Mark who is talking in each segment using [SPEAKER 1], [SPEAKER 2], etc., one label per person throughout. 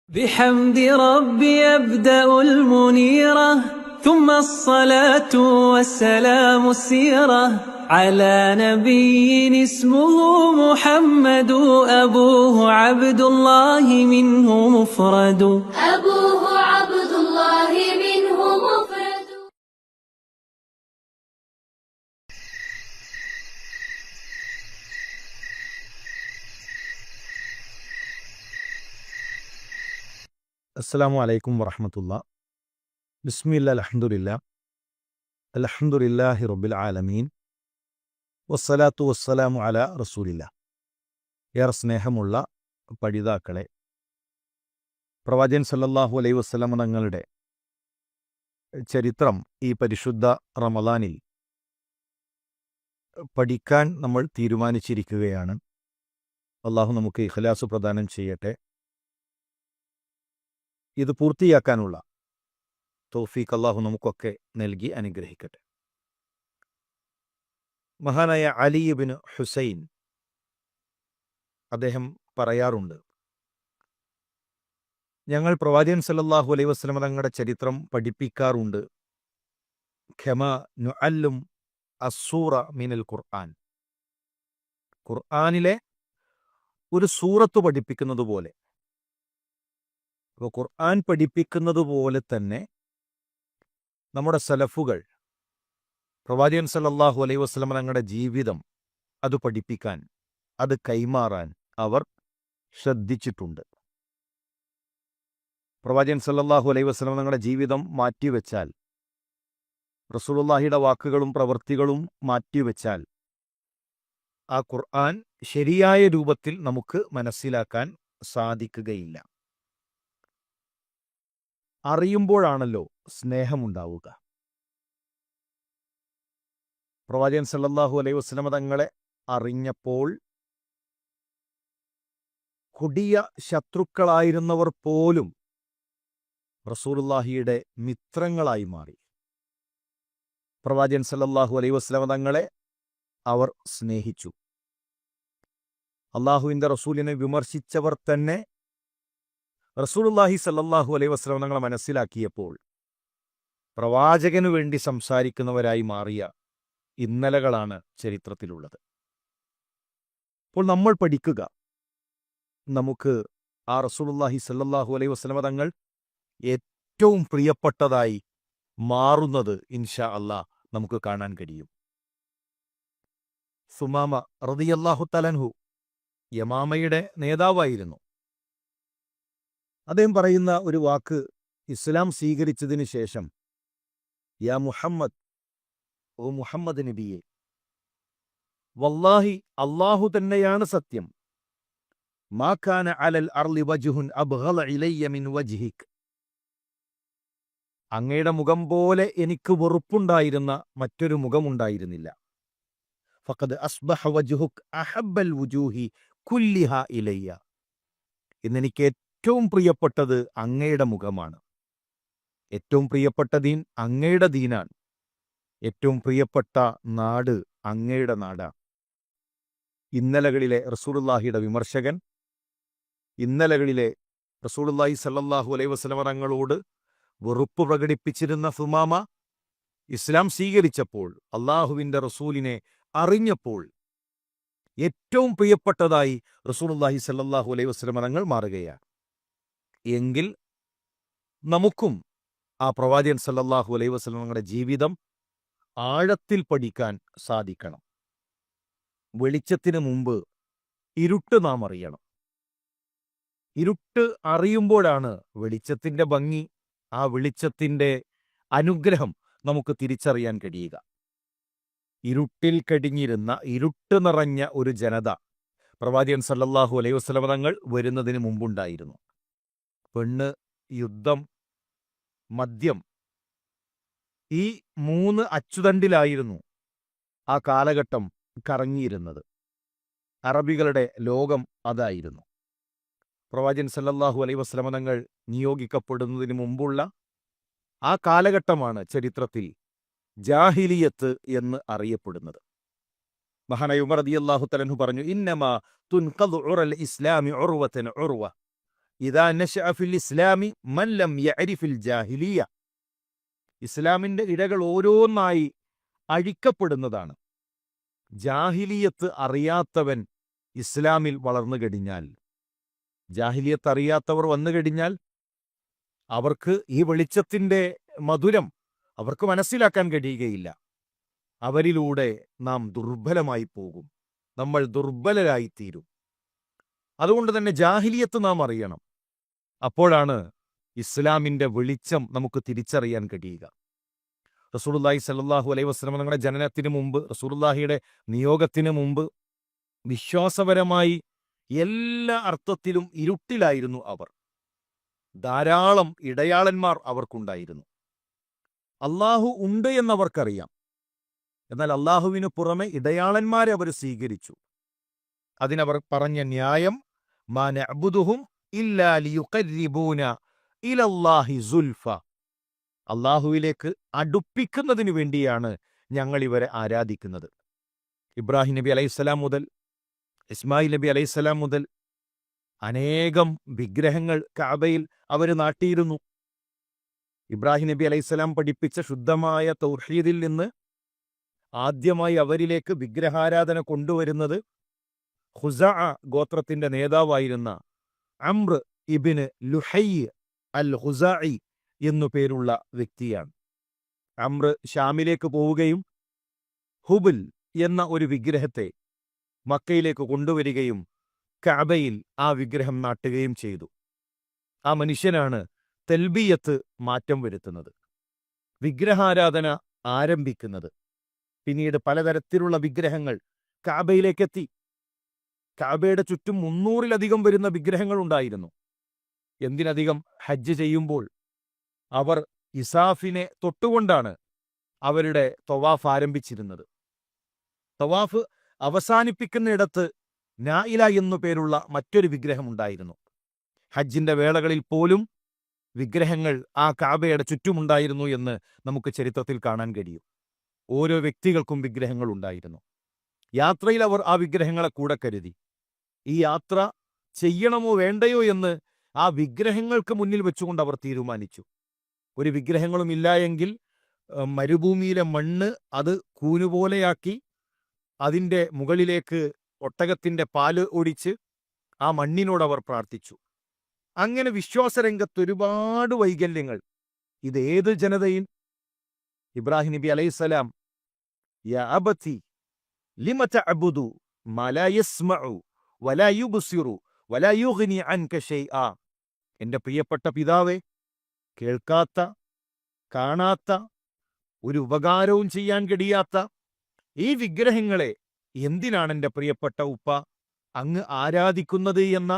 [SPEAKER 1] بحمد ربي أبدأ المنيرة ثم الصلاة والسلام السيرة على نبي اسمه محمد أبوه عبد الله منه مفرد
[SPEAKER 2] أبوه عبد الله منه مفرد.
[SPEAKER 3] അസ്സലാമു അലൈക്കും വറഹ്മത്തുള്ളാഹി. ബിസ്മില്ലാ അൽഹംദുലില്ലാഹി റബ്ബിൽ ആലമീൻ വസ്സലാത്തു വസ്സലാമു അലാ റസൂലില്ലാ. ഏറെ സ്നേഹമുള്ള പഠിതാക്കളെ, പ്രവാചകൻ സല്ലല്ലാഹു അലൈഹി വസല്ലം തങ്ങളുടെ ചരിത്രം ഈ പരിശുദ്ധ റമളാനിൽ പഠിക്കാൻ നമ്മൾ തീരുമാനിച്ചിരിക്കുകയാണ്. അള്ളാഹു നമുക്ക് ഇഖ്ലാസ് പ്രദാനം ചെയ്യട്ടെ. ഇത് പൂർത്തിയാക്കാനുള്ള തൗഫീഖ് അല്ലാഹു നമുക്കൊക്കെ നൽകി അനുഗ്രഹിക്കട്ടെ. മഹാനായ അലി ഇബ്നു ഹുസൈൻ അദ്ദേഹം പറയാറുണ്ട്, ഞങ്ങൾ പ്രവാചകൻ സല്ലല്ലാഹു അലൈഹി വസല്ലം തങ്ങളുടെ ചരിത്രം പഠിപ്പിക്കാറുണ്ട്. ഖമാ നുഅല്ലും അസ്സൂറ മിനൽ ഖുർആൻ, ഖുർആനിലെ ഒരു സൂറത്ത് പഠിപ്പിക്കുന്നത് പോലെ. അപ്പോൾ ഖുർആൻ പഠിപ്പിക്കുന്നത് പോലെ തന്നെ നമ്മുടെ സലഫുകൾ പ്രവാചകൻ സല്ലല്ലാഹു അലൈഹി വസല്ലം തങ്ങളുടെ ജീവിതം അത് പഠിപ്പിക്കാൻ, അത് കൈമാറാൻ അവർ ശ്രദ്ധിച്ചിട്ടുണ്ട്. പ്രവാചകൻ സല്ലല്ലാഹു അലൈഹി വസല്ലം തങ്ങളുടെ ജീവിതം മാറ്റിവെച്ചാൽ, റസൂലുള്ളാഹിയുടെ വാക്കുകളും പ്രവൃത്തികളും മാറ്റിവെച്ചാൽ ആ ഖുർആൻ ശരിയായ രൂപത്തിൽ നമുക്ക് മനസ്സിലാക്കാൻ സാധിക്കുകയില്ല. അറിയുമ്പോഴാണല്ലോ സ്നേഹമുണ്ടാവുക. പ്രവാചകൻ സല്ലല്ലാഹു അലൈഹി വസല്ലം തങ്ങളെ അറിഞ്ഞപ്പോൾ കൊടിയ ശത്രുക്കളായിരുന്നവർ പോലും റസൂലുള്ളാഹിയുടെ മിത്രങ്ങളായി മാറി. പ്രവാചകൻ സല്ലല്ലാഹു അലൈഹി വസല്ലം തങ്ങളെ അവർ സ്നേഹിച്ചു. അള്ളാഹുവിൻ്റെ റസൂലിനെ വിമർശിച്ചവർ തന്നെ റസൂലുള്ളാഹി സല്ലല്ലാഹു അലൈഹി വസല്ലം തങ്ങളെ മനസ്സിലാക്കിയപ്പോൾ പ്രവാചകനു വേണ്ടി സംസാരിക്കുന്നവരായി മാറിയ ഇന്നലകളാണ് ചരിത്രത്തിലുള്ളത്. അപ്പോൾ നമ്മൾ പഠിക്കുക, നമുക്ക് ആ റസൂലുള്ളാഹി സല്ലല്ലാഹു അലൈഹി വസല്ലം തങ്ങൾ ഏറ്റവും പ്രിയപ്പെട്ടതായി മാറുന്നത് ഇൻഷാ അല്ലാഹ് നമുക്ക് കാണാൻ കഴിയും. സുമാമ റളിയല്ലാഹു തആല അൻഹു യമാമയുടെ നേതാവായിരുന്നു. അദ്ദേഹം പറയുന്ന ഒരു വാക്ക്, ഇസ്ലാം സ്വീകരിച്ചതിന് ശേഷം, യാ മുഹമ്മദ്, ഓ മുഹമ്മദ് നബിയെ, വല്ലാഹി അല്ലാഹു തന്നെയാണ് സത്യം, മാ കാന അലൽ അർളി വജ്ഹുൻ അബ്ഗള ഇലയ്യ മിൻ വജ്ഹിക്, അങ്ങയുടെ മുഖം പോലെ എനിക്ക് വെറുപ്പുണ്ടായിരുന്ന മറ്റൊരു മുഖമുണ്ടായിരുന്നില്ല. ഫഖദ് അസ്ബഹ വജ്ഹുക് അഹബ്ബൽ വുജൂഹി കുല്ലിഹാ ഇലയ്യ, ഇന്നെനിക്ക് ഏറ്റവും പ്രിയപ്പെട്ടത് അങ്ങയുടെ മുഖമാണ്. ഏറ്റവും പ്രിയപ്പെട്ട ദീൻ അങ്ങയുടെ ദീനാണ്. ഏറ്റവും പ്രിയപ്പെട്ട നാട് അങ്ങയുടെ നാടാണ്. ഇന്നലകളിലെ റസൂലുള്ളാഹിയുടെ വിമർശകൻ, ഇന്നലകളിലെ റസൂലുള്ളാഹി സല്ലല്ലാഹു അലൈഹി വസല്ലം തങ്ങളോട് വെറുപ്പ് പ്രകടിപ്പിച്ചിരുന്ന സുമാമ ഇസ്ലാം സ്വീകരിച്ചപ്പോൾ, അള്ളാഹുവിൻ്റെ റസൂലിനെ അറിഞ്ഞപ്പോൾ ഏറ്റവും പ്രിയപ്പെട്ടതായി റസൂലുള്ളാഹി സല്ലല്ലാഹു അലൈഹി വസല്ലം തങ്ങൾ മാറുകയാണ്. എങ്കിൽ നമുക്കും ആ പ്രവാചകൻ സല്ലല്ലാഹു അലൈഹി വസല്ലം തങ്ങളുടെ ജീവിതം ആഴത്തിൽ പഠിക്കാൻ സാധിക്കണം. വെളിച്ചത്തിന് മുമ്പ് ഇരുട്ട് നാം അറിയണം. ഇരുട്ട് അറിയുമ്പോഴാണ് വെളിച്ചത്തിൻ്റെ ഭംഗി, ആ വെളിച്ചത്തിൻ്റെ അനുഗ്രഹം നമുക്ക് തിരിച്ചറിയാൻ കഴിയുക. ഇരുട്ടിൽ കഴിഞ്ഞിരുന്ന, ഇരുട്ട് നിറഞ്ഞ ഒരു ജനത പ്രവാചകൻ സല്ലല്ലാഹു അലൈഹി വസല്ലം തങ്ങൾ വരുന്നതിന് മുമ്പുണ്ടായിരുന്നു. പെണ്ണ്, യുദ്ധം, മദ്യം, ഈ 3 അച്ചുതണ്ടിലായിരുന്നു ആ കാലഘട്ടം കറങ്ങിയിരുന്നത്. അറബികളുടെ ലോകം അതായിരുന്നു. പ്രവാചകൻ സല്ലല്ലാഹു അലൈഹി വസല്ലം തങ്ങൾ നിയോഗിക്കപ്പെടുന്നതിന് മുമ്പുള്ള ആ കാലഘട്ടമാണ് ചരിത്രത്തിൽ ജാഹിലിയത്ത് എന്ന് അറിയപ്പെടുന്നത്. മഹാനായ ഉമർ റളിയല്ലാഹു തആല അൻഹു പറഞ്ഞു, ഇന്നമാ തുൻഖദു ഉറൽ ഇസ്ലാമി ഉർവതൻ ഉർവ, ഇദാ നശഅ ഫിൽ ഇസ്ലാമി മൻ ലം യഅരിഫിൽ ജാഹിലിയ. ഇസ്ലാമിന്റെ ഇഴകൾ ഓരോന്നായി അഴിക്കപ്പെടുന്നതാണ്. ജാഹിലിയത്ത് അറിയാത്തവൻ ഇസ്ലാമിൽ വളർന്നു കഴിഞ്ഞാൽ, ജാഹിലിയത്ത് അറിയാത്തവർ വന്നു കഴിഞ്ഞാൽ അവർക്ക് ഈ വെളിച്ചത്തിന്റെ മധുരം അവർക്ക് മനസ്സിലാക്കാൻ കഴിയുകയില്ല. അവരിലൂടെ നാം ദുർബലമായി പോകും, നമ്മൾ ദുർബലരായിത്തീരും. അതുകൊണ്ട് തന്നെ ജാഹിലിയത്ത് നാം അറിയണം. അപ്പോഴാണ് ഇസ്ലാമിന്റെ വെളിച്ചം നമുക്ക് തിരിച്ചറിയാൻ കഴിയുക. റസൂലുള്ളാഹി സ്വല്ലല്ലാഹു അലൈഹി വസല്ലം തങ്ങളുടെ ജനനത്തിന് മുമ്പ്, റസൂലുള്ളാഹിയുടെ നിയോഗത്തിന് മുമ്പ് വിശ്വാസപരമായി എല്ലാ അർത്ഥത്തിലും ഇരുട്ടിലായിരുന്നു അവർ. ധാരാളം ഇടയാളന്മാർ അവർക്കുണ്ടായിരുന്നു. അള്ളാഹു ഉണ്ട് എന്നവർക്കറിയാം. എന്നാൽ അള്ളാഹുവിനു പുറമെ ഇടയാളന്മാരെ അവർ സ്വീകരിച്ചു. അതിനവർ പറഞ്ഞ ന്യായം മാ നഅ്ബുദുഹും ഇല്ലാ ലിയുഖർരിബൂന ഇലല്ലാഹി സുൽഫ. അള്ളാഹുവിലേക്ക് അടുപ്പിക്കുന്നതിനു വേണ്ടിയാണ് ഞങ്ങൾ ഇവരെ ആരാധിക്കുന്നത്. ഇബ്രാഹിം നബി അലൈഹിസ്സലാം മുതൽ ഇസ്മായിൽ നബി അലൈഹിസ്സലാം മുതൽ അനേകം വിഗ്രഹങ്ങൾ കഅബയിൽ അവർ നാട്ടിയിരുന്നു. ഇബ്രാഹിം നബി അലൈഹിസ്സലാം പഠിപ്പിച്ച ശുദ്ധമായ തൗഹീദിൽ നിന്ന് ആദ്യമായി അവരിലേക്ക് വിഗ്രഹാരാധന കൊണ്ടുവരുന്നത് ഖുസാഅ ഗോത്രത്തിന്റെ നേതാവായിരുന്ന അംർ ഇബ്നു ലുഹയ്യ് അൽ ഖുസാഇ എന്നു പേരുള്ള വ്യക്തിയാണ്. അംർ ഷാമിലേക്ക് പോവുകയും ഹുബൽ എന്ന ഒരു വിഗ്രഹത്തെ മക്കയിലേക്ക് കൊണ്ടുവരികയും കഅബയിൽ ആ വിഗ്രഹം നാട്ടുകയും ചെയ്തു. ആ മനുഷ്യനാണ് തൽബിയത്ത് മാറ്റം വരുത്തുന്നത്, വിഗ്രഹാരാധന ആരംഭിക്കുന്നത്. പിന്നീട് പലതരത്തിലുള്ള വിഗ്രഹങ്ങൾ കഅബയിലേക്കെത്തി. കഅബയുടെ ചുറ്റും 300-ലധികം വരുന്ന വിഗ്രഹങ്ങൾ ഉണ്ടായിരുന്നു. എന്തിനധികം, ഹജ്ജ് ചെയ്യുമ്പോൾ അവർ ഇസാഫിനെ തൊട്ടുകൊണ്ടാണ് അവരുടെ തവാഫ് ആരംഭിച്ചിരുന്നത്. തവാഫ് അവസാനിപ്പിക്കുന്നിടത്ത് നായില എന്നു പേരുള്ള മറ്റൊരു വിഗ്രഹമുണ്ടായിരുന്നു. ഹജ്ജിന്റെ വേളകളിൽ പോലും വിഗ്രഹങ്ങൾ ആ കഅബയുടെ ചുറ്റുമുണ്ടായിരുന്നു എന്ന് നമുക്ക് ചരിത്രത്തിൽ കാണാൻ കഴിയും. ഓരോ വ്യക്തികൾക്കും വിഗ്രഹങ്ങൾ ഉണ്ടായിരുന്നു. യാത്രയിൽ അവർ ആ വിഗ്രഹങ്ങളെ കൂടെ കരുതി. ഈ യാത്ര ചെയ്യണമോ വേണ്ടയോ എന്ന് ആ വിഗ്രഹങ്ങൾക്ക് മുന്നിൽ വെച്ചുകൊണ്ട് അവർ തീരുമാനിച്ചു. ഒരു വിഗ്രഹങ്ങളും ഇല്ല എങ്കിൽ മരുഭൂമിയിലെ മണ്ണ് അത് കൂനുപോലെയാക്കി അതിൻ്റെ മുകളിലേക്ക് ഒട്ടകത്തിന്റെ പാല് ഒടിച്ച് ആ മണ്ണിനോടവർ പ്രാർത്ഥിച്ചു. അങ്ങനെ വിശ്വാസരംഗത്ത് ഒരുപാട് വൈകല്യങ്ങൾ. ഇതേത് ജനതയിൽ? ഇബ്രാഹിം നബി അലൈഹിസ്സലാം യാ അബതി ലിമ തഅബുദു മാ ലാ യസ്മഉ വലാ യുബ്സിറു വലാ യുഗ്നി അൻക ശൈആ. എൻ്റെ പ്രിയപ്പെട്ട പിതാവേ, കേൾക്കാത്ത, കാണാത്ത, ഒരു ഉപകാരവും ചെയ്യാൻ കഴിയാത്ത ഈ വിഗ്രഹങ്ങളെ എന്തിനാണ് എൻ്റെ പ്രിയപ്പെട്ട ഉപ്പ അങ്ങ് ആരാധിക്കുന്നത് എന്ന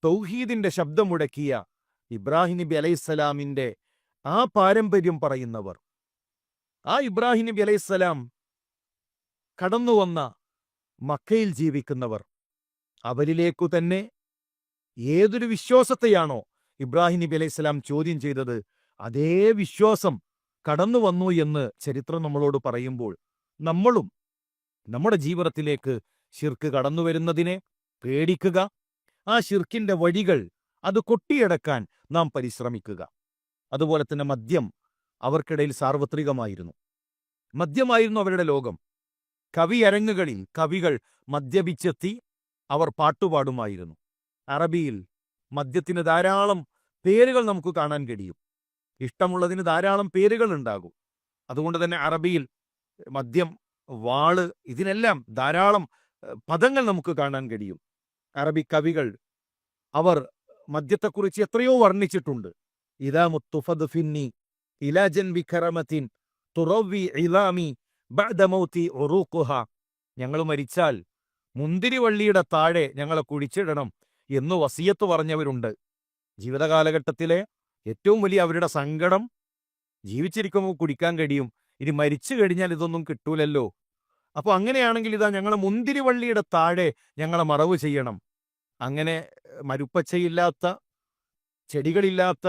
[SPEAKER 3] തൗഹീദിന്റെ ശബ്ദമുടക്കിയ ഇബ്രാഹിം നബി അലൈഹിസ്സലാമിന്റെ ആ പാരമ്പര്യം പറയുന്നവർ, ആ ഇബ്രാഹിം നബി അലൈഹിസ്സലാം കടന്നുവന്ന മക്കയിൽ ജീവിക്കുന്നവർ, അവരിലേക്കു തന്നെ ഏതൊരു വിശ്വാസത്തെയാണോ ഇബ്രാഹിം നബി അലൈഹിസ്സലാം ചോദ്യം ചെയ്തത്, അതേ വിശ്വാസം കടന്നു വന്നു എന്ന് ചരിത്രം നമ്മളോട് പറയുമ്പോൾ നമ്മളും നമ്മുടെ ജീവിതത്തിലേക്ക് ശിർക്ക് കടന്നുവരുന്നതിനെ പേടിക്കുക, ആ ശിർക്കിന്റെ വഴികൾ അത് കൊട്ടിയടക്കാൻ നാം പരിശ്രമിക്കുക. അതുപോലെ തന്നെ മദ്യം അവർക്കിടയിൽ സാർവത്രികമായിരുന്നു. മദ്യമായിരുന്നു അവരുടെ ലോകം. കവിയരങ്ങുകളിൽ കവികൾ മദ്യപിച്ചെത്തി അവർ പാട്ടുപാടുമായിരുന്നു. അറബിയിൽ മദ്യത്തിന് ധാരാളം പേരുകൾ നമുക്ക് കാണാൻ കഴിയും. ഇഷ്ടമുള്ളതിന് ധാരാളം പേരുകൾ ഉണ്ടാകും. അതുകൊണ്ട് തന്നെ അറബിയിൽ മദ്യം, വാള്, ഇതിനെല്ലാം ധാരാളം പദങ്ങൾ നമുക്ക് കാണാൻ കഴിയും. അറബി കവികൾ അവർ മദ്യത്തെക്കുറിച്ച് എത്രയോ വർണ്ണിച്ചിട്ടുണ്ട്. ഇദാ മുത്തുഫദ് ഫിന്നി ഇലാ ജൻബി കറമത്തിൻ തുറവി ഇലാമി ബഅദ മൗതി ഉറൂഖുഹ. ഞങ്ങൾ മരിച്ചാൽ മുന്തിരിവള്ളിയുടെ താഴെ ഞങ്ങളെ കുഴിച്ചിടണം എന്ന് വസിയത്ത് പറഞ്ഞവരുണ്ട്. ജീവിതകാലഘട്ടത്തിലെ ഏറ്റവും വലിയ അവരുടെ സങ്കടം, ജീവിച്ചിരിക്കുമ്പോൾ കുടിക്കാൻ കഴിയും, ഇനി മരിച്ചു കഴിഞ്ഞാൽ ഇതൊന്നും കിട്ടൂലല്ലോ. അപ്പോൾ അങ്ങനെയാണെങ്കിൽ ഇതാ ഞങ്ങളെ മുന്തിരിവള്ളിയുടെ താഴെ ഞങ്ങളെ മറവ് ചെയ്യണം. അങ്ങനെ മരുപ്പച്ചയില്ലാത്ത, ചെടികളില്ലാത്ത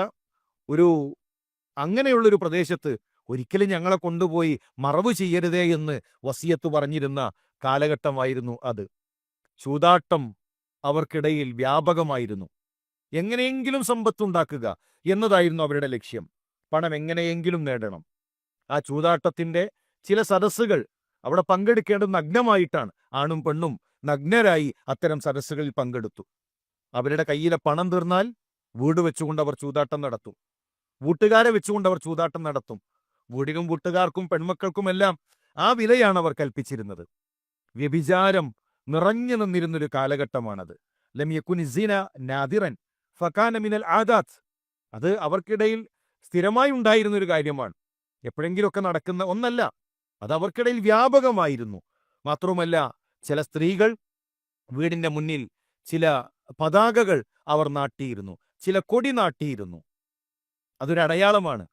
[SPEAKER 3] അങ്ങനെയുള്ളൊരു പ്രദേശത്ത് ഒരിക്കലും ഞങ്ങളെ കൊണ്ടുപോയി മറവ് ചെയ്യരുതേ എന്ന് വസിയത്ത് പറഞ്ഞിരുന്ന കാലഘട്ടമായിരുന്നു അത്. ചൂതാട്ടം അവർക്കിടയിൽ വ്യാപകമായിരുന്നു. എങ്ങനെയെങ്കിലും സമ്പത്തുണ്ടാക്കുക എന്നതായിരുന്നു അവരുടെ ലക്ഷ്യം. പണം എങ്ങനെയെങ്കിലും നേടണം. ആ ചൂതാട്ടത്തിന്റെ ചില സദസ്സുകൾ അവിടെ പങ്കെടുക്കേണ്ടത് നഗ്നമായിട്ടാണ്. ആണും പെണ്ണും നഗ്നരായി അത്തരം സദസ്സുകളിൽ പങ്കെടുത്തു. അവരുടെ കയ്യിലെ പണം തീർന്നാൽ വീട് വെച്ചുകൊണ്ട് അവർ ചൂതാട്ടം നടത്തും. വീട്ടുകാരെ വെച്ചുകൊണ്ട് അവർ ചൂതാട്ടം നടത്തും. വീടിനും വീട്ടുകാർക്കും പെൺമക്കൾക്കുമെല്ലാം ആ വിലയാണ് അവർ കൽപ്പിച്ചിരുന്നത്. വ്യഭിചാരം നിറഞ്ഞു നിന്നിരുന്നൊരു കാലഘട്ടമാണത്. ലം യകുനി സിന നാദിറൻ ഫകാന മിനൽ ആദാത്ത്. അത് അവർക്കിടയിൽ സ്ഥിരമായി ഉണ്ടായിരുന്ന ഒരു കാര്യമാണ്. എപ്പോഴെങ്കിലുമൊക്കെ നടക്കുന്ന ഒന്നല്ല. അത് അവർക്കിടയിൽ വ്യാപകമായിരുന്നു. മാത്രവുമല്ല, ചില സ്ത്രീകൾ വീടിന്റെ മുന്നിൽ ചില പതാകകൾ അവർ നാട്ടിയിരുന്നു, ചില കൊടി നാട്ടിയിരുന്നു. അതൊരു അടയാളമാണ്.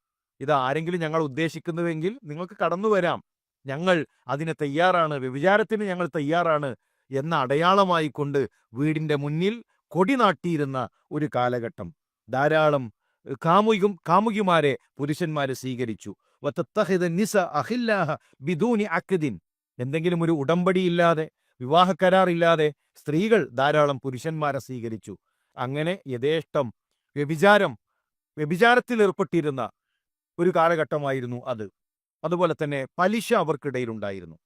[SPEAKER 3] ഇത് ആരെങ്കിലും ഞങ്ങൾ ഉദ്ദേശിക്കുന്നുവെങ്കിൽ നിങ്ങൾക്ക് കടന്നു വരാം, ഞങ്ങൾ അതിന് തയ്യാറാണ്, വ്യഭിചാരത്തിന് ഞങ്ങൾ തയ്യാറാണ് എന്ന അടയാളമായി കൊണ്ട് വീടിന്റെ മുന്നിൽ കൊടി നാട്ടിയിരുന്ന ഒരു കാലഘട്ടം. ധാരാളം കാമുകിമാരെ പുരുഷന്മാരെ സ്വീകരിച്ചു. എന്തെങ്കിലും ഒരു ഉടമ്പടിയില്ലാതെ, വിവാഹ കരാറില്ലാതെ സ്ത്രീകൾ ധാരാളം പുരുഷന്മാരെ സ്വീകരിച്ചു. അങ്ങനെ യഥേഷ്ടം വ്യഭിചാരത്തിൽ ഏർപ്പെട്ടിരുന്ന ഒരു കാലഘട്ടമായിരുന്നു അത്. അതുപോലെ തന്നെ പലിശ അവർക്കിടയിലുണ്ടായിരുന്നു.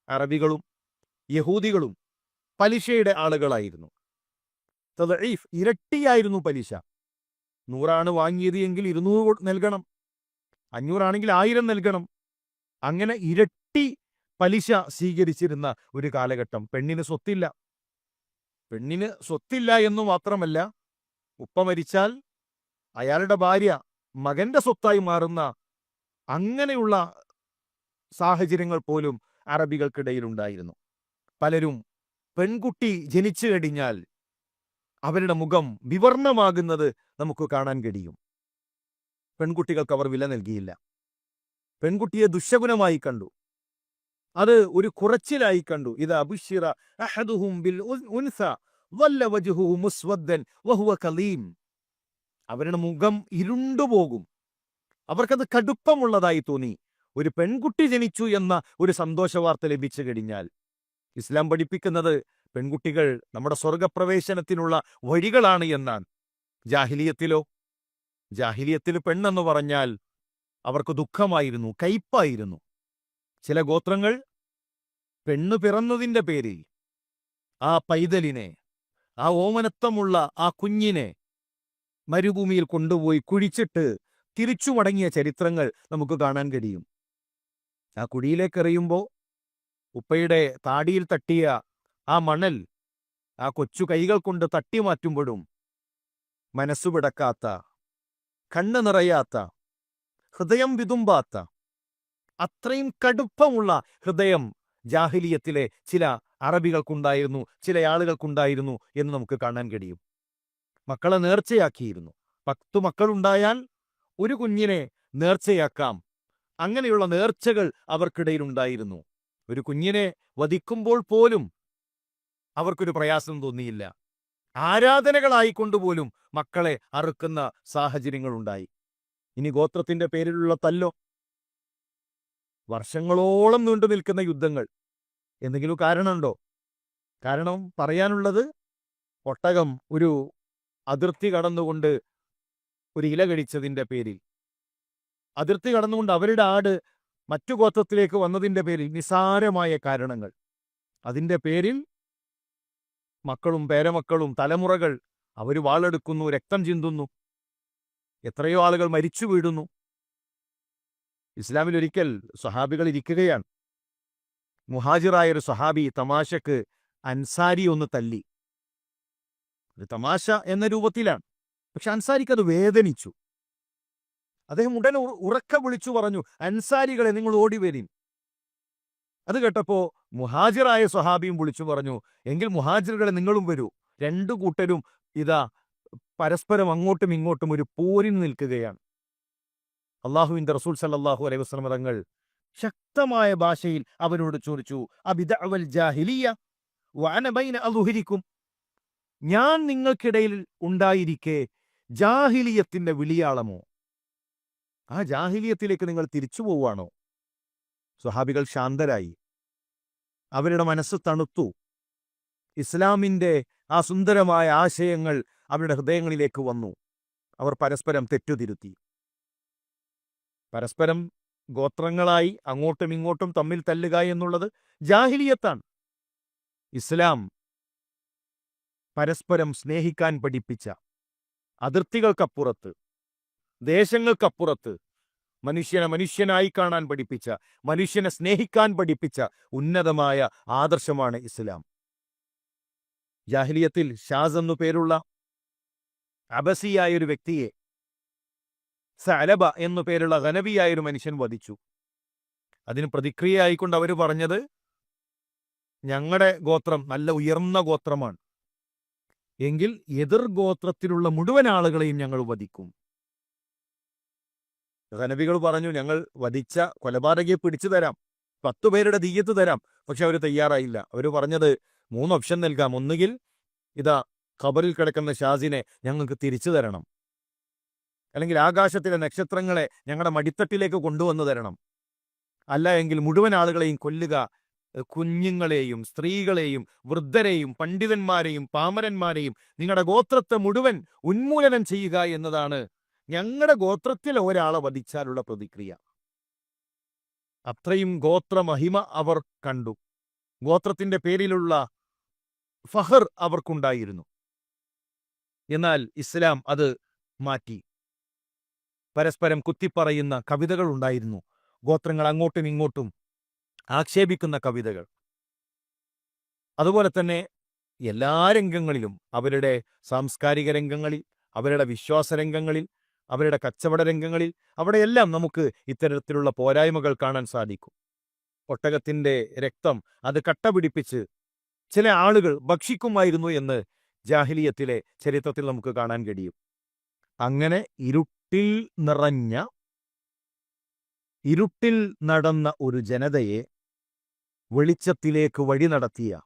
[SPEAKER 3] അറബികളും യഹൂദികളും പലിശയുടെ ആളുകളായിരുന്നു. തദ്ഈഫ്, ഇരട്ടിയായിരുന്നു പലിശ. 100 വാങ്ങിയത് എങ്കിൽ 200 നൽകണം, 500 ആണെങ്കിൽ 1000 നൽകണം. അങ്ങനെ ഇരട്ടി പലിശ സ്വീകരിച്ചിരുന്ന ഒരു കാലഘട്ടം. പെണ്ണിന് സ്വത്തില്ല എന്നു മാത്രമല്ല, ഉപ്പ മരിച്ചാൽ അയാളുടെ ഭാര്യ മകന്റെ സ്വത്തായി മാറുന്ന അങ്ങനെയുള്ള സാഹചര്യങ്ങൾ പോലും അറബികൾക്കിടയിലുണ്ടായിരുന്നു. പലരും പെൺകുട്ടി ജനിച്ചു കഴിഞ്ഞാൽ അവരുടെ മുഖം വിവർണമാകുന്നത് നമുക്ക് കാണാൻ കഴിയും. പെൺകുട്ടികൾക്ക് അവർ വില നൽകിയില്ല. പെൺകുട്ടിയെ ദുശ്ശകുനമായി കണ്ടു, അത് ഒരു കുറച്ചിലായി കണ്ടു. ഇത് അബുശിറ അഹദുഹും ബിൽ ഉൻസ വല്ല വജ്ഹുഹു മുസ്വദ്ദൻ വഹുവ കലീം. അവരുടെ മുഖം ഇരുണ്ടുപോകും. അവർക്കത് കടുപ്പമുള്ളതായി തോന്നി. ഒരു പെൺകുട്ടി ജനിച്ചു എന്ന ഒരു സന്തോഷ വാർത്ത ലഭിച്ചു കഴിഞ്ഞാൽ. ഇസ്ലാം പഠിപ്പിക്കുന്നത് പെൺകുട്ടികൾ നമ്മുടെ സ്വർഗപ്രവേശനത്തിനുള്ള വഴികളാണ് എന്നാണ്. ജാഹിലിയത്തിൽ പെണ്ണെന്ന് പറഞ്ഞാൽ അവർക്ക് ദുഃഖമായിരുന്നു, കയ്പായിരുന്നു. ചില ഗോത്രങ്ങൾ പെണ്ണ് പിറന്നതിന്റെ പേരിൽ ആ പൈതലിനെ, ആ ഓമനത്വമുള്ള ആ കുഞ്ഞിനെ മരുഭൂമിയിൽ കൊണ്ടുപോയി കുഴിച്ചിട്ട് തിരിച്ചു മടങ്ങിയ ചരിത്രങ്ങൾ നമുക്ക് കാണാൻ കഴിയും. ആ കുഴിയിലേക്ക് എറിയുമ്പോൾ ഉപ്പയുടെ താടിയിൽ തട്ടിയ ആ മണൽ ആ കൊച്ചു കൈകൾ കൊണ്ട് തട്ടി മാറ്റുമ്പോഴും മനസ്സു പിടക്കാത്ത, കണ്ണ് നിറയാത്ത, ഹൃദയം വിതുമ്പാത്ത, അത്രയും കടുപ്പമുള്ള ഹൃദയം ജാഹിലിയത്തിലെ ചില അറബികൾക്കുണ്ടായിരുന്നു, ചില ആളുകൾക്കുണ്ടായിരുന്നു എന്ന് നമുക്ക് കാണാൻ കഴിയും. മക്കളെ നേർച്ചയാക്കിയിരുന്നു. 10 മക്കളുണ്ടായാൽ ഒരു കുഞ്ഞിനെ നേർച്ചയാക്കാം. അങ്ങനെയുള്ള നേർച്ചകൾ അവർക്കിടയിലുണ്ടായിരുന്നു. ഒരു കുഞ്ഞിനെ വധിക്കുമ്പോൾ പോലും അവർക്കൊരു പ്രയാസം തോന്നിയില്ല. ആരാധനകളായിക്കൊണ്ടുപോലും മക്കളെ അറുക്കുന്ന സാഹചര്യങ്ങളുണ്ടായി. ഇനി ഗോത്രത്തിന്റെ പേരിലുള്ള തല്ലോ, വർഷങ്ങളോളം നീണ്ടു നിൽക്കുന്ന യുദ്ധങ്ങൾ. എന്തെങ്കിലും കാരണമുണ്ടോ? കാരണം പറയാനുള്ളത്, ഒട്ടകം ഒരു അതിർത്തി കടന്നുകൊണ്ട് ഒരു ഇല കഴിച്ചതിന്റെ പേരിൽ, അതിർത്തി കടന്നുകൊണ്ട് അവരുടെ ആട് മറ്റു ഗോത്രത്തിലേക്ക് വന്നതിന്റെ പേരിൽ, നിസാരമായ കാരണങ്ങൾ. അതിന്റെ പേരിൽ മക്കളും പേരമക്കളും തലമുറകൾ അവർ വാളെടുക്കുന്നു, രക്തം ചിന്തുന്നു, എത്രയോ ആളുകൾ മരിച്ചു വീഴുന്നു. ഇസ്ലാമിൽ ഒരിക്കൽ സ്വഹാബികൾ ഇരിക്കുകയാണ്. മുഹാജിറായ ഒരു സ്വഹാബി തമാശക്ക് അൻസാരി ഒന്ന് തല്ലി. ഒരു തമാശ എന്ന രൂപത്തിലാണ്. പക്ഷെ അൻസാരിക്ക് അത് വേദനിച്ചു. അദ്ദേഹം ഉടനെ ഉറക്കെ വിളിച്ചു പറഞ്ഞു, അൻസാരികളെ നിങ്ങൾ ഓടിവരീൻ. അത് കേട്ടപ്പോ മുഹാജിറായ സ്വഹാബിയും വിളിച്ചു പറഞ്ഞു, എങ്കിൽ മുഹാജിറുകളെ നിങ്ങളും വരൂ. 2 കൂട്ടരും ഇതാ പരസ്പരം അങ്ങോട്ടും ഇങ്ങോട്ടും ഒരു പോരിന് നിൽക്കുകയാണ്. അള്ളാഹുവിന്റെ റസൂൽ സല്ലല്ലാഹു അലൈഹി വസല്ലം തങ്ങൾ ശക്തമായ ഭാഷയിൽ അവരോട് ചോദിച്ചു, അബിദഅവൽ ജാഹിലിയ വഅന ബൈന അദ്ഹുരിക്കും. ഞാൻ നിങ്ങൾക്കിടയിൽ ഉണ്ടായിരിക്കെ ജാഹിലിയത്തിന്റെ വിളിയാളമോ? ആ ജാഹിലിയത്തിലേക്ക് നിങ്ങൾ തിരിച്ചു പോവാണോ? സ്വഹാബികൾ ശാന്തരായി. അവരുടെ മനസ്സ് തണുത്തു. ഇസ്ലാമിന്റെ ആ സുന്ദരമായ ആശയങ്ങൾ അവരുടെ ഹൃദയങ്ങളിലേക്ക് വന്നു. അവർ പരസ്പരം തെറ്റുതിരുത്തി. പരസ്പരം ഗോത്രങ്ങളായി അങ്ങോട്ടും ഇങ്ങോട്ടും തമ്മിൽ തല്ലുക എന്നുള്ളത് ജാഹിലിയത്താണ്. ഇസ്ലാം പരസ്പരം സ്നേഹിക്കാൻ പഠിപ്പിച്ച, അതിർത്തികൾക്കപ്പുറത്ത്, ദേശങ്ങൾക്കപ്പുറത്ത് മനുഷ്യനെ മനുഷ്യനായി കാണാൻ പഠിപ്പിച്ച, മനുഷ്യനെ സ്നേഹിക്കാൻ പഠിപ്പിച്ച ഉന്നതമായ ആദർശമാണ് ഇസ്ലാം. ജാഹിലിയത്തിൽ ഷാസ് എന്നു പേരുള്ള അബസിയായൊരു വ്യക്തിയെ സഅലബ എന്നു പേരുള്ള ഗനബിയായൊരു മനുഷ്യൻ വധിച്ചു. അതിന് പ്രതിക്രിയയായിക്കൊണ്ട് അവർ പറഞ്ഞത്, ഞങ്ങളുടെ ഗോത്രം നല്ല ഉയർന്ന ഗോത്രമാണ്, എങ്കിൽ എതിർ ഗോത്രത്തിലുള്ള മുഴുവൻ ആളുകളെയും ഞങ്ങൾ വധിക്കും. ഗനബികൾ പറഞ്ഞു, ഞങ്ങൾ വധിച്ച കൊലപാതകയെ പിടിച്ചു തരാം, 10 പേരുടെ ദിയ്യത്ത് തരാം. പക്ഷെ അവർ തയ്യാറായില്ല. അവർ പറഞ്ഞത് 3 ഓപ്ഷൻ നൽകാം. ഒന്നുകിൽ ഇതാ ഖബറിൽ കിടക്കുന്ന ഷാസിനെ ഞങ്ങൾക്ക് തിരിച്ചു തരണം, അല്ലെങ്കിൽ ആകാശത്തിലെ നക്ഷത്രങ്ങളെ ഞങ്ങളുടെ മടിത്തട്ടിലേക്ക് കൊണ്ടുവന്നു തരണം, അല്ല എങ്കിൽ മുഴുവൻ ആളുകളെയും കൊല്ലുക, കുഞ്ഞുങ്ങളെയും സ്ത്രീകളെയും വൃദ്ധരെയും പണ്ഡിതന്മാരെയും പാമരന്മാരെയും നിങ്ങളുടെ ഗോത്രത്തെ മുഴുവൻ ഉന്മൂലനം ചെയ്യുക എന്നതാണ് ഞങ്ങളുടെ ഗോത്രത്തിൽ ഒരാളെ വധിച്ചാലുള്ള പ്രതിക്രിയ. അത്രയും ഗോത്രമഹിമ അവർ കണ്ടു. ഗോത്രത്തിന്റെ പേരിലുള്ള ഫഹർ അവർക്കുണ്ടായിരുന്നു. എന്നാൽ ഇസ്ലാം അത് മാറ്റി. പരസ്പരം കുത്തിപ്പറയുന്ന കവിതകൾ ഉണ്ടായിരുന്നു, ഗോത്രങ്ങൾ അങ്ങോട്ടും ഇങ്ങോട്ടും ആക്ഷേപിക്കുന്ന കവിതകൾ. അതുപോലെ തന്നെ എല്ലാ രംഗങ്ങളിലും, അവരുടെ സാംസ്കാരിക രംഗങ്ങളിൽ, അവരുടെ വിശ്വാസ രംഗങ്ങളിൽ, അവരുടെ കച്ചവട രംഗങ്ങളിൽ, അവിടെയെല്ലാം നമുക്ക് ഇത്തരത്തിലുള്ള പോരായ്മകൾ കാണാൻ സാധിക്കും. ഒട്ടകത്തിന്റെ രക്തം അത് കട്ട പിടിപ്പിച്ച് ചില ആളുകൾ ഭക്ഷിക്കുമായിരുന്നു എന്ന് ജാഹിലിയത്തിലെ ചരിത്രത്തിൽ നമുക്ക് കാണാൻ കഴിയും. അങ്ങനെ ഇരുട്ടിൽ നടന്ന ഒരു ജനതയെ വെളിച്ചത്തിലേക്ക് വഴി നടത്തിയ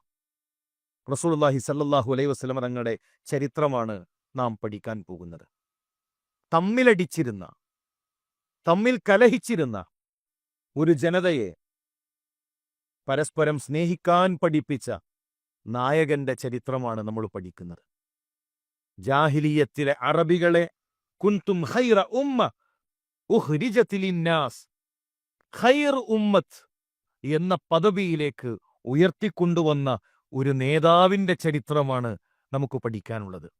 [SPEAKER 3] റസൂലുള്ളാഹി സ്വല്ലല്ലാഹു അലൈഹി വസല്ലം തങ്ങളുടെ ചരിത്രമാണ് നാം പഠിക്കാൻ പോകുന്നത്. തമ്മിലടിച്ചിരുന്ന, തമ്മിൽ കലഹിച്ചിരുന്ന ഒരു ജനതയെ പരസ്പരം സ്നേഹിക്കാൻ പഠിപ്പിച്ച നായകന്റെ ചരിത്രമാണ് നമ്മൾ പഠിക്കുന്നത്. ജാഹിലിയത്തിലെ അറബികളെ കുന്തും ഖൈറ ഉമ്മ ഉഖ്രിജത് ലിന്നാസ്, ഖൈർ ഉമ്മത്ത് എന്ന പദവിയിലേക്ക് ഉയർത്തിക്കൊണ്ടുവന്ന ഒരു നേതാവിന്റെ ചരിത്രമാണ് നമുക്ക് പഠിക്കാനുള്ളത്.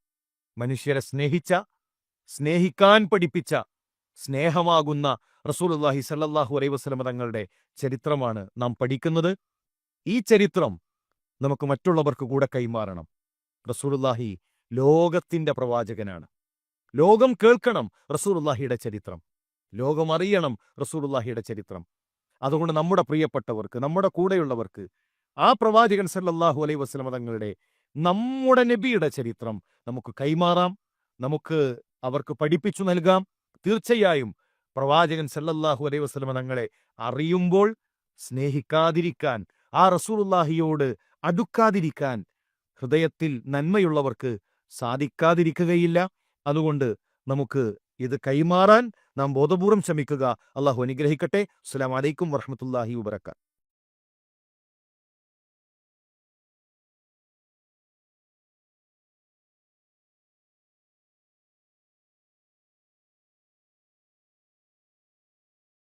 [SPEAKER 3] മനുഷ്യരെ സ്നേഹിക്കാൻ പഠിപ്പിച്ച, സ്നേഹമാകുന്ന റസൂലുള്ളാഹി സ്വല്ലല്ലാഹു അലൈഹി വസല്ലം തങ്ങളുടെ ചരിത്രമാണ് നാം പഠിക്കുന്നത്. ഈ ചരിത്രം നമുക്ക് മറ്റുള്ളവർക്ക് കൂടെ കൈമാറണം. റസൂലുള്ളാഹി ലോകത്തിന്റെ പ്രവാചകനാണ്. ലോകം കേൾക്കണം റസൂലുള്ളാഹിയുടെ ചരിത്രം, ലോകം അറിയണം റസൂലുള്ളാഹിയുടെ ചരിത്രം. അതുകൊണ്ട് നമ്മുടെ പ്രിയപ്പെട്ടവർക്ക്, നമ്മുടെ കൂടെയുള്ളവർക്ക് ആ പ്രവാചകൻ സല്ലല്ലാഹു അലൈഹി വസല്ലം തങ്ങളുടെ, നമ്മുടെ നബിയുടെ ചരിത്രം നമുക്ക് കൈമാറാം, നമുക്ക് അവർക്ക് പഠിപ്പിച്ചു നൽകാം. തീർച്ചയായും പ്രവാചകൻ സല്ലല്ലാഹു അലൈഹി വസല്ലം തങ്ങളെ അറിയുമ്പോൾ സ്നേഹിക്കാതിരിക്കാൻ, ആ റസൂലുള്ളാഹിയോട് അടുക്കാതിരിക്കാൻ ഹൃദയത്തിൽ നന്മയുള്ളവർക്ക് സാധിക്കാതിരിക്കുകയില്ല. അതുകൊണ്ട് നമുക്ക് ഇത് കൈമാറാൻ നാം ബോധപൂർവം ശ്രമിക്കുക. അള്ളാഹു അനുഗ്രഹിക്കട്ടെ. അസ്സലാമു അലൈക്കും വറഹ്മത്തുള്ളാഹി വബറകാതുഹു.